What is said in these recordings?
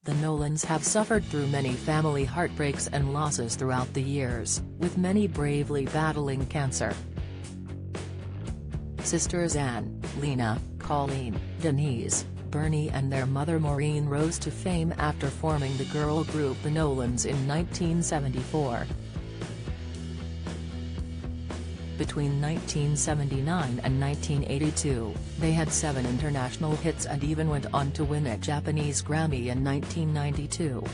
The Nolans have suffered through many family heartbreaks and losses throughout the years, with many bravely battling cancer. Sisters Anne, Lena, Colleen, Denise, Bernie and their mother Maureen rose to fame after forming the girl group The Nolans in 1974. Between 1979 and 1982, they had 7 international hits and even went on to win a Japanese Grammy in 1992.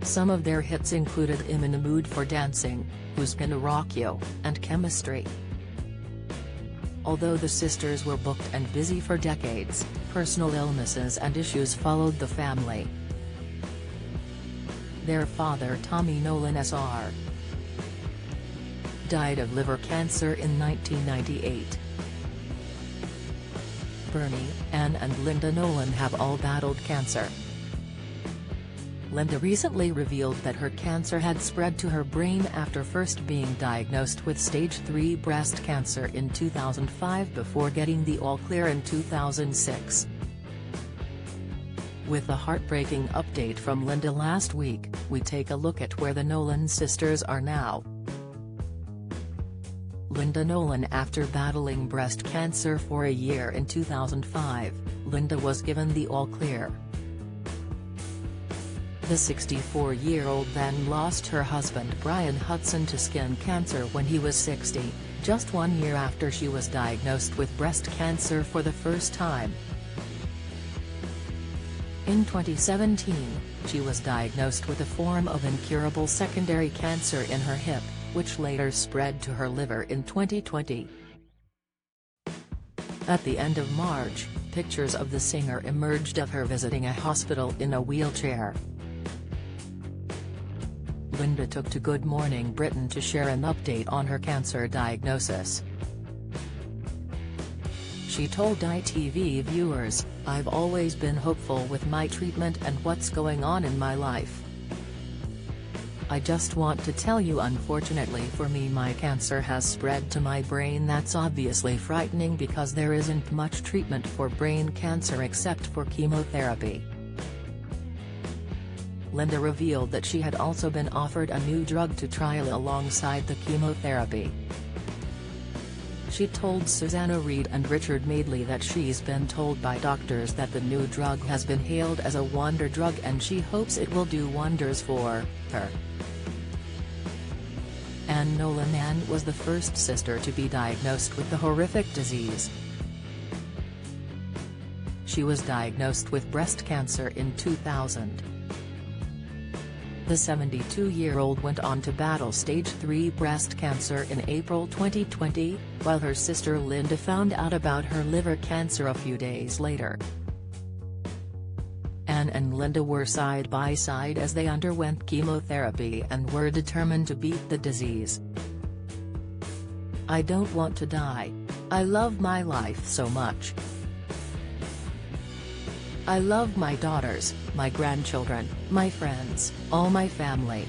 Some of their hits included I'm in the Mood for Dancing, Who's Gonna Rock You, and Chemistry. Although the sisters were booked and busy for decades, personal illnesses and issues followed the family. Their father Tommy Nolan Sr. died of liver cancer in 1998. Bernie, Anne and Linda Nolan have all battled cancer. Linda recently revealed that her cancer had spread to her brain after first being diagnosed with stage 3 breast cancer in 2005 before getting the all-clear in 2006. With a heartbreaking update from Linda last week, we take a look at where the Nolan sisters are now. Linda Nolan. After battling breast cancer for a year in 2005, Linda was given the all-clear. The 64-year-old then lost her husband Brian Hudson to skin cancer when he was 60, just 1 year after she was diagnosed with breast cancer for the first time. In 2017, she was diagnosed with a form of incurable secondary cancer in her hip, which later spread to her liver in 2020. At the end of March, pictures of the singer emerged of her visiting a hospital in a wheelchair. Linda took to Good Morning Britain to share an update on her cancer diagnosis. She told ITV viewers, "I've always been hopeful with my treatment and what's going on in my life. I just want to tell you, unfortunately for me, my cancer has spread to my brain. That's obviously frightening because there isn't much treatment for brain cancer except for chemotherapy." Linda revealed that she had also been offered a new drug to trial alongside the chemotherapy. She told Susanna Reid and Richard Madeley that she's been told by doctors that the new drug has been hailed as a wonder drug and she hopes it will do wonders for her. Anne Nolan. Anne was the first sister to be diagnosed with the horrific disease. She was diagnosed with breast cancer in 2000. The 72-year-old went on to battle stage 3 breast cancer in April 2020, while her sister Linda found out about her liver cancer a few days later. Anne and Linda were side by side as they underwent chemotherapy and were determined to beat the disease. "I don't want to die. I love my life so much. I love my daughters, my grandchildren, my friends, all my family.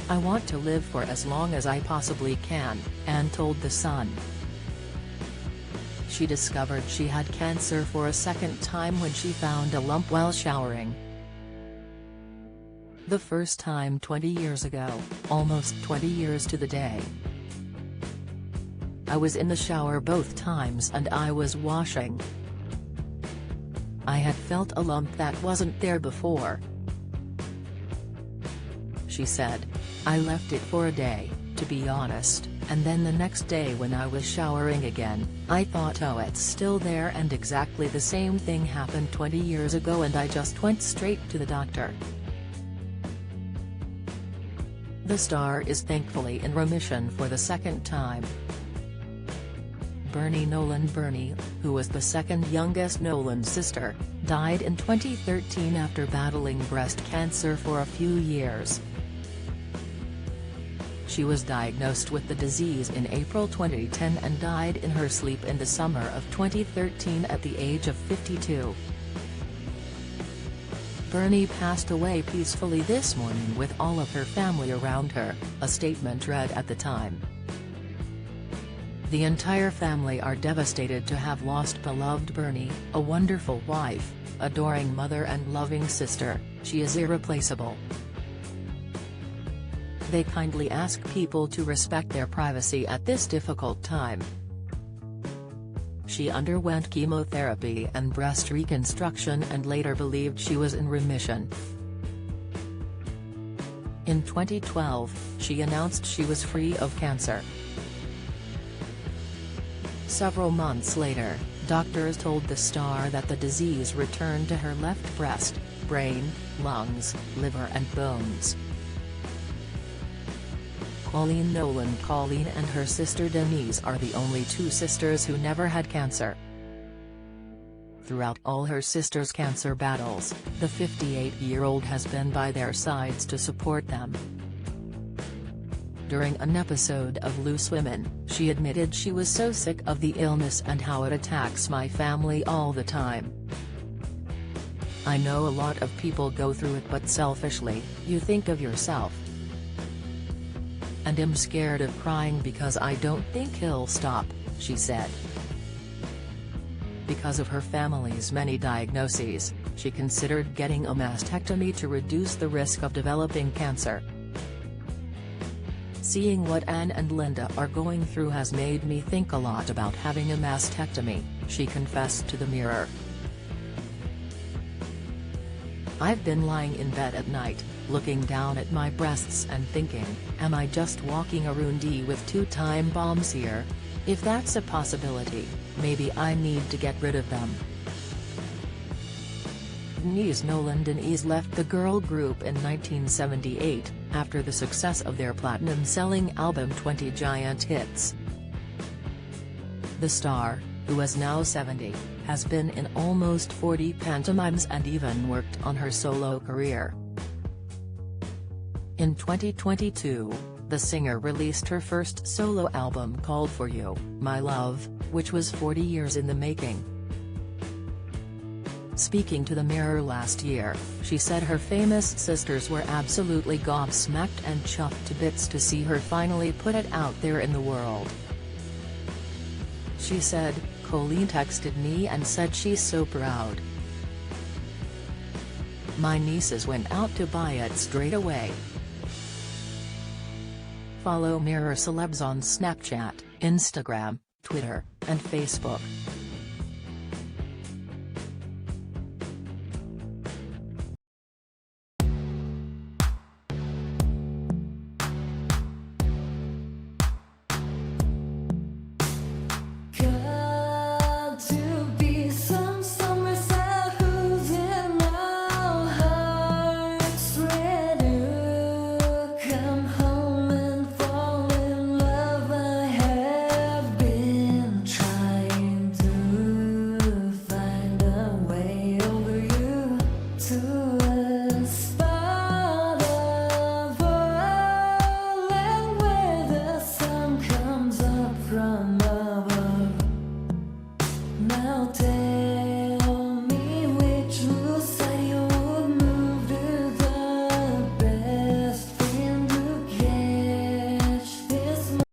I want to live for as long as I possibly can," Anne told The Sun. She discovered she had cancer for a second time when she found a lump while showering. The first time 20 years ago, almost 20 years to the day. "I was in the shower both times and I was washing. I had felt a lump that wasn't there before," she said. "I left it for a day, to be honest, and then the next day when I was showering again, I thought, oh, it's still there, and exactly the same thing happened 20 years ago and I just went straight to the doctor." The star is thankfully in remission for the second time. Bernie Nolan. Bernie, who was the second youngest Nolan sister, died in 2013 after battling breast cancer for a few years. She was diagnosed with the disease in April 2010 and died in her sleep in the summer of 2013 at the age of 52. Bernie passed away peacefully this morning with all of her family around her, a statement read at the time. The entire family are devastated to have lost beloved Bernie, a wonderful wife, adoring mother and loving sister. She is irreplaceable. They kindly ask people to respect their privacy at this difficult time. She underwent chemotherapy and breast reconstruction and later believed she was in remission. In 2012, she announced she was free of cancer. Several months later, doctors told the star that the disease returned to her left breast, brain, lungs, liver and bones. Nolan and her sister Denise are the only two sisters who never had cancer. Throughout all her sister's cancer battles, the 58-year-old has been by their sides to support them. During an episode of Loose Women, she admitted she was so sick of the illness and how it attacks my family all the time. I know a lot of people go through it, but selfishly, you think of yourself. And I'm scared of crying because I don't think he'll stop, she said. Because of her family's many diagnoses, she considered getting a mastectomy to reduce the risk of developing cancer. Seeing what Anne and Linda are going through has made me think a lot about having a mastectomy, she confessed to the Mirror. I've been lying in bed at night, looking down at my breasts and thinking, am I just walking around with 2 time bombs here? If that's a possibility, maybe I need to get rid of them. Nolan left the girl group in 1978, after the success of their platinum-selling album 20 Giant Hits. The star, who is now 70, has been in almost 40 pantomimes and even worked on her solo career. In 2022, the singer released her first solo album called For You, My Love, which was 40 years in the making. Speaking to the Mirror last year, she said her famous sisters were absolutely gobsmacked and chuffed to bits to see her finally put it out there in the world. She said, "Colleen texted me and said she's so proud. My nieces went out to buy it straight away." Follow Mirror Celebs on Snapchat, Instagram, Twitter, and Facebook.